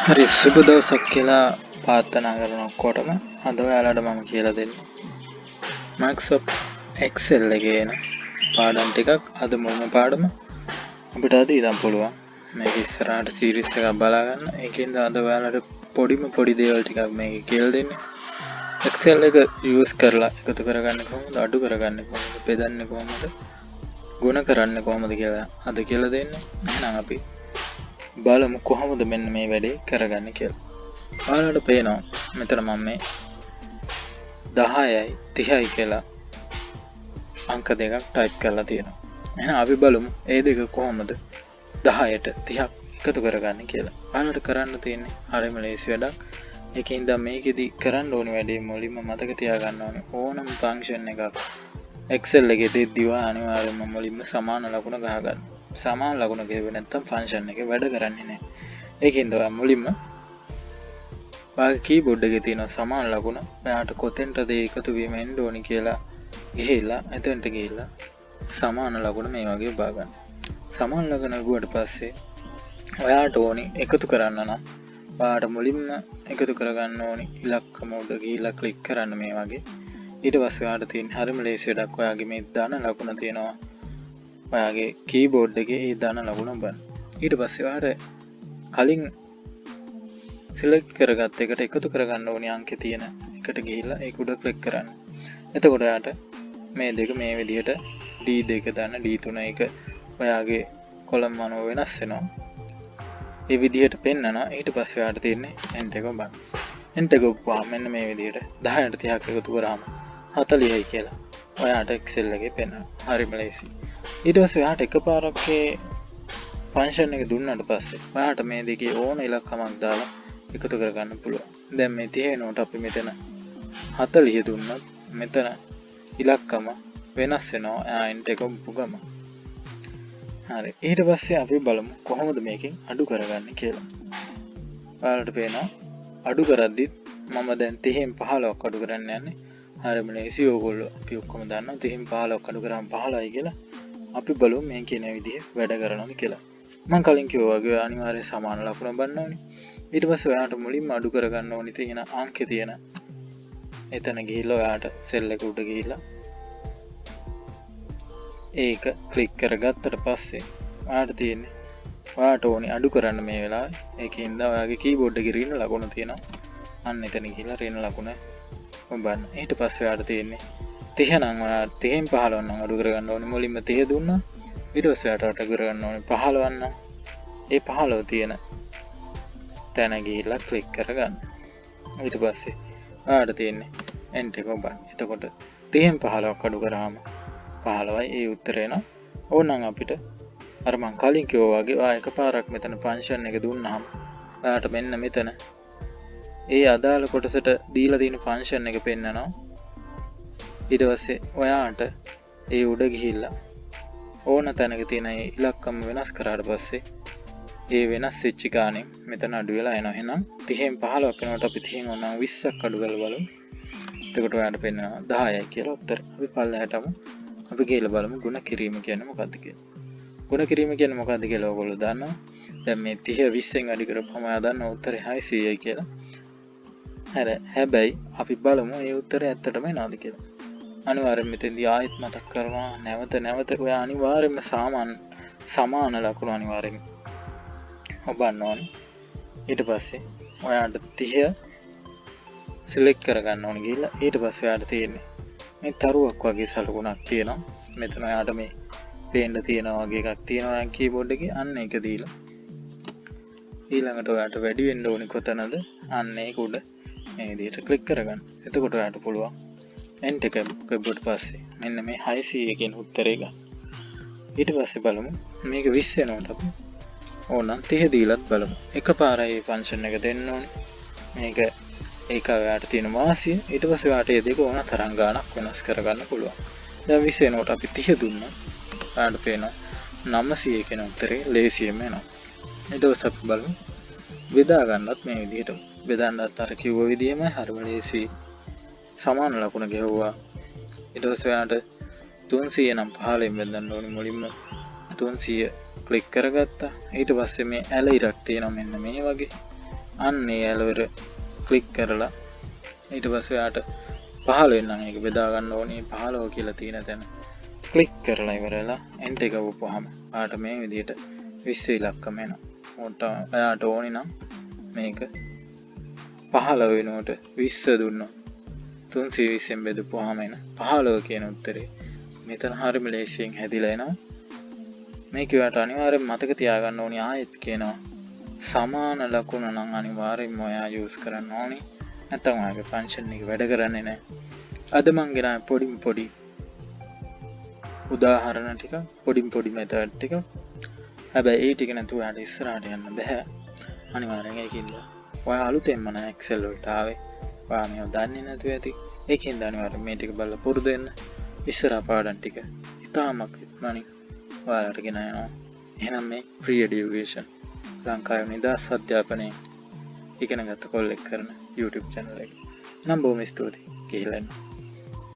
හරි සුබ දවසක් කියලා ප්‍රාර්ථනා කරන ඔක්කොටම අද ඔයාලට මම කියලා දෙන්නේ Microsoft Excel එකේ එන පාඩම් ටිකක් අද මුල්ම පාඩම අපිට අද ඉදන් පුළුවන් මේක ඉස්සරහට සීරීස් එකක් බලා ගන්න. ඒකෙන්ද අද ඔයාලට පොඩි දේවල් ටිකක් මේකේ කියලා දෙන්නේ. Excel එක යූස් කරලා එකතු කරගන්නේ කොහොමද, අඩු කරගන්නේ කොහොමද, බෙදන්නේ කොහොමද, ගුණ කරන්නේ කොහොමද කියලා අද කියලා දෙන්නේ. එහෙනම් අපි බලමු කොහොමද මෙන්න මේ වැඩේ කරගන්නේ කියලා. ඔයාලට පේනවා මෙතන මම මේ 10යි 30යි කියලා අංක දෙකක් ටයිප් කරලා තියෙනවා. එහෙනම් අපි බලමු ඒ දෙක කොහොමද 10ට 30ක් එකතු කරගන්නේ කියලා. ඔයාලට කරන්න තියෙන්නේ හරියම ලේසි වැඩක්. ඒකින්ද මේකෙදි කරන්න ඕනේ වැඩේ මුලින්ම මතක තියාගන්න ඕනේ ඕනම ෆන්ක්ෂන් එකක් Excel එකේ දෙද්දී අනිවාර්යයෙන්ම මුලින්ම සමාන ලකුණ ගහගන්න. සමාන ලකුණ ගෙවුවේ නැත්නම් ෆන්ක්ෂන් එකේ වැඩ කරන්නේ නැහැ. ඒකින්ද ඔයා මුලින්ම ඔයාගේ කීබෝඩ් එකේ තියෙන සමාන ලකුණ ඔයාට කොතෙන්ටද එකතු වීම එන්න ඕනි කියලා ගිහිල්ලා එතනට ගිහිල්ලා සමාන ලකුණ මේ වගේ බා ගන්න. සමාන ලකුණ ගුවට පස්සේ ඔයාට ඕනි එකතු කරන්න නම් ඔයාට මුලින්ම එකතු කරගන්න ඕනි ඉලක්කම උඩ ගිහිල්ලා ක්ලික් කරන්න මේ වගේ. ඊට පස්සේ ඔයාට තියෙන හරිම ලේසි වැඩක් ඔයාගේ මේ ධන ලකුණ තියෙනවා. ඔයාගේ කීබෝඩ් එකේ ඒ ධන ලකුණ බලන්න. ඊට පස්සේ ඔයාට කලින් සිලෙක්ට් කරගත්ත එකට එකතු කරගන්න ඕනි අංකේ තියෙන එකට ගිහිල්ලා ඒක උඩ ක්ලික් කරන්න. එතකොට ඔයාට මේ දෙක මේ විදිහට D2 දාන්න D3 එක ඔයාගේ කොලම් අනුව වෙනස් වෙනවා. ඒ විදිහට පෙන්නනවා. ඊට පස්සේ ඔයාට තියෙන්නේ enter එක බලන්න. enter එක ඔප්පුවාම මෙන්න මේ විදිහට 10ට 30ක් එකතු කරාම 40යි කියලා ඔයාට Excel එකේ පෙන්නනවා. හරිම ලේසි. ඊට පස්සේ ඔයාට එකපාරක් මේ ෆන්ක්ෂන් එක දුන්නාට පස්සේ ඔයාට මේ දෙකේ ඕන ඉලක්කමක් දාලා එකතු කරගන්න පුළුවන්. දැන් මේ 30 නෝට අපි මෙතන 40 දුන්නොත් මෙතන ඉලක්කම වෙනස් වෙනවා. ආයෙත් එක පුගම. හරි. ඊට පස්සේ අපි බලමු කොහොමද මේකෙන් අඩු කරගන්නේ කියලා. ඔයාලට පේනවා අඩු කරද්දිත් මම දැන් 30න් 15ක් අඩු කරන්න යන්නේ. හරිම ලේසි. ඕගොල්ලෝ අපි ඔක්කොම දන්නවා 30න් 15ක් අඩු කරාම 15යි කියලා. අපි බලමු මේ කියන විදිහ වැඩ කරනවද කියලා. මම කලින් කිව්වා වගේ අනිවාර්යයෙන් සමාන ලකුණ බලන්න ඕනේ. ඊට පස්සේ ඔයාට මුලින්ම අඩු කරගන්න ඕනි තියෙන අංකේ තියෙන එතන ගිහිල්ලා ඔයාට සෙල් එක උඩ ගිහිල්ලා ඒක ක්ලික් කරගත්තට පස්සේ ඔයාට තියෙන්නේ ඔයාට ඕනි අඩු කරන්න මේ වෙලාවේ. ඒකින්ද ඔයාගේ කීබෝඩ් එකේ ඍණ ලකුණ තියෙනවා. අන්න එතන ගිහිල්ලා ඍණ ලකුණ ඔබන්න. ඊට පස්සේ ඔයාට තියෙන්නේ 30 නම් ඔයා 30න් 15 නම් අඩු කරගන්න ඕනි. මුලින්ම 30 දුන්නා. ඊට පස්සේ ඔයාට අඩු කරගන්න ඕනි 15 නම් ඒ 15 තියෙන තැන ගිහිල්ලා ක්ලික් කරගන්න. ඊට පස්සේ ඔයාට තියෙන්නේ enter එක ඔබන්න. එතකොට 30න් 15ක් අඩු කරාම 15යි ඒ උත්තරේ එනවා. ඕනනම් අපිට අර මං කලින් කිව්වා වගේ ඔයා එකපාරක් මෙතන ෆන්ක්ෂන් එක දුන්නාම ඔයාට මෙන්න මෙතන ඒ අදාළ කොටසට දීලා තියෙන ෆන්ක්ෂන් එක පෙන්නනවා. ඊට පස්සේ ඔයාට ඒ උඩ ගිහිල්ලා ඕන තැනක තියෙන ඒ ඉලක්කම වෙනස් කරාට පස්සේ ඒ වෙනස් වෙච්ච ගානේ මෙතන අඩු වෙලා එනවා. එහෙනම් 30න් 15ක් වෙනකොට අපි 30න් ඕන 20ක් අඩු කරලා බලමු. එතකොට ඔයාලට පෙන්නනවා 10යි කියලා උත්තර. අපි පල්ලෙහාටම අපි කියලා බලමු ගුණ කිරීම කියන්නේ මොකක්ද කියලා. ගුණ කිරීම කියන්නේ මොකක්ද කියලා ඔයගොල්ලෝ දන්නවා. දැන් මේ 30 20න් අඩු කරපුවම ඔයා දන්නවා උත්තරේ 600යි කියලා. හැබැයි අපි බලමු මේ උත්තරේ ඇත්තටම එනවද කියලා. අනිවාර්යයෙන් මෙතෙන්දී ආයෙත් මතක් කරනවා නැවත ඔයා අනිවාර්යයෙන්ම සමාන ලකුණු අනිවාර්යෙන් ඔබන්න ඕනේ. ඊට පස්සේ ඔයාට 30 සිලෙක්ට් කරගන්න ඕනේ ගිහිල්ලා ඊට පස්සේ ඔයාට තියෙන්නේ මේ තරුවක් වගේ සලකුණක් තියෙනවා. මෙතන ඔයාට මේ පේන්න තියෙන වගේ එකක් තියෙනවා ඔයා කීබෝඩ් එකේ. අන්න ඒක දීලා ඊළඟට ඔයාට වැඩි වෙන්න ඕනේ කොතනද? අන්න ඒක උඩ මේ විදිහට ක්ලික් කරගන්න. එතකොට ඔයාට පුළුවන් enter එක ගිහුවට පස්සේ මෙන්න මේ 600 කියන උත්තරේ ගන්න. ඊට පස්සේ බලමු මේක 20 වෙනකොට අපි ඕනනම් 30 දීලත් බලමු. එකපාරයි ෆන්ක්ෂන් එක දෙන්න ඕනේ. මේක ඒක ඔයාට තියෙන වාසිය. ඊට පස්සේ ඔයාට මේ දෙක ඕන තරම් ගාණක් වෙනස් කරගන්න පුළුවන්. දැන් 20 වෙනකොට අපි 30 දුන්නා. ඔයාට පේනවා 900 කියන උත්තරේ ලේසියෙන්ම එනවා. ඊට පස්සේ අපි බලමු බෙදා ගන්නත් මේ විදිහට බෙදන්නත් අර කිව්ව විදිහම හරිම ලේසි. සමාන ලකුණ ගෙවුවා. ඊට පස්සේ ඔයාට 300 නම් 15න් බෙදන්න ඕනේ. මුලින්ම 300 ක්ලික් කරගත්තා. ඊට පස්සේ මේ ඇල ඉරක් තියෙනවා මෙන්න මේ වගේ. අන්න ඒ ඇලවර ක්ලික් කරලා ඊට පස්සේ යාට 15 නම් ඒක බෙදා ගන්න ඕනේ 15 කියලා තියෙන තැන ක්ලික් කරලා ඉවරලා එන්ටර් එක වුපුවාම ආට මේ විදිහට 20 ඉලක්කම එනවා. උන්ට ඔයාට ඕනේ නම් මේක 15 වෙනුවට 20 දුන්නොත් 320න් බෙදපුවාම එන 15 කියන උත්තරේ මෙතන හරියම ලේසියෙන් හැදිලා එනවා. මේක ඔයාට අනිවාර්යෙන් මතක තියාගන්න ඕනේ. ආයෙත් කියනවා සමාන ලකුණ නම් අනිවාර්යෙන්ම ඔයා යූස් කරන්න ඕනේ. නැත්නම් ඔයාගේ ෆන්ක්ෂන් එක වැඩ කරන්නේ නැහැ. අද මම ගෙනාවේ පොඩි උදාහරණ ටික පොඩි මෙතඩ් ටික. හැබැයි ඒ ටික නැතුව ඔයාට ඉස්සරහට යන්න බෑ. අනිවාර්යෙන් ඒකින්ද ඔයා අලුතෙන්ම නම් Excel වලට ආවේ. ඔයා මේව දන්නේ නැතුව ඇති. ඒකින්ද අනිවාර්යෙන් මේ ටික බලලා පුරුදු වෙන්න. ඉස්සරහ පාඩම් ටික ඉතාමත් ඉක්මනින් ඔයාලට ගෙන යනවා. එහෙනම් මේ ෆ්‍රී එඩියුකේෂන් ලංකාවේ නිදහස් අධ්‍යාපනයේ ඉගෙනගත්ත කොල්ලෙක් කරන YouTube channel එක. නම් බොහොම ස්තුතියි. කියලා